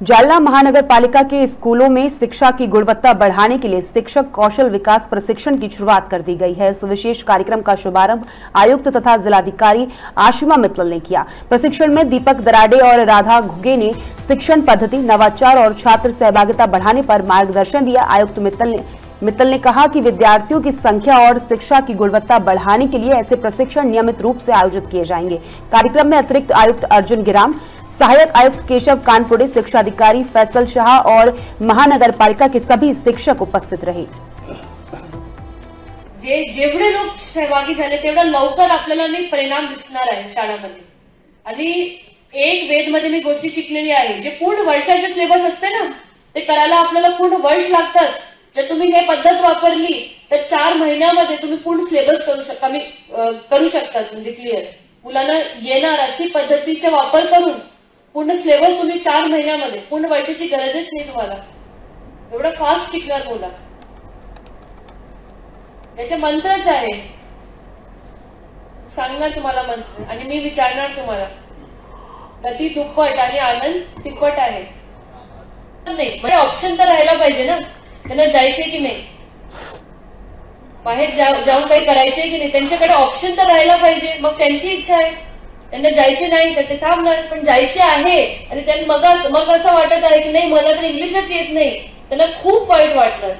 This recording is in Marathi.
जालना महानगर पालिका के स्कूलों में शिक्षा की गुणवत्ता बढ़ाने के लिए शिक्षक कौशल विकास प्रशिक्षण की शुरुआत कर दी गई है। इस विशेष कार्यक्रम का शुभारंभ आयुक्त तथा जिलाधिकारी आशिमा मित्तल ने किया। प्रशिक्षण में दीपक दराडे और राधा घुगे ने शिक्षण पद्धति, नवाचार और छात्र सहभागिता बढ़ाने पर मार्गदर्शन दिया। आयुक्त मित्तल ने कहा कि विद्यार्थियों की संख्या और शिक्षा की गुणवत्ता बढ़ाने के लिए ऐसे प्रशिक्षण नियमित रूप से आयोजित किए जाएंगे। कार्यक्रम में अतिरिक्त आयुक्त अर्जुन गिराम, सहायक आयुक्त केशव कानपुरे, शिक्षा अधिकारी फैसल शाह और महानगर पालिका के सभी शिक्षक उपस्थित रहे। जेवढे लोक सहभागी झाले तेवढा लवकर आपल्याला नाही परिणाम दिसणार आहे शाळांमध्ये। आणि एक वेद मध्ये मी गोष्टी शिकलेली आहे, जे पूर्ण वर्षाचे सिलेबस असते ना ते करायला आपल्याला पूर्ण वर्ष लागतात। जर तुम्ही हे पद्धत वापरली तर 4 महिन्यामध्ये तुम्ही पूर्ण सिलेबस करू शकतात, म्हणजे क्लिअर मुलांना येणार अशी पद्धतीचा वापर करून पूर्ण सिलेबस तुम्ही 4 महिन्यामध्ये, पूर्ण वर्षाची गरजच नाही तुम्हाला, एवढं फास्ट शिकणार मुलं। याचे मंत्रच आहे, सांगणार तुम्हाला मंत्र आणि मी विचारणार तुम्हाला। गती दुप्पट आणि आनंद तिप्पट आहे नाही, म्हणजे ऑप्शन तर राहायला पाहिजे ना, त्यांना जायचे की नाही, बाहेर जाऊन काही करायचे की नाही, त्यांच्याकडे ऑप्शन तर राहायला पाहिजे। मग त्यांची इच्छा आहे, त्यांना जायचे नाही तर ते थांबणार, पण जायचे आहे आणि त्यांना मग असं वाटत आहे की नाही मला तर इंग्लिशच येत नाही, त्यांना खूप वाईट वाटणार।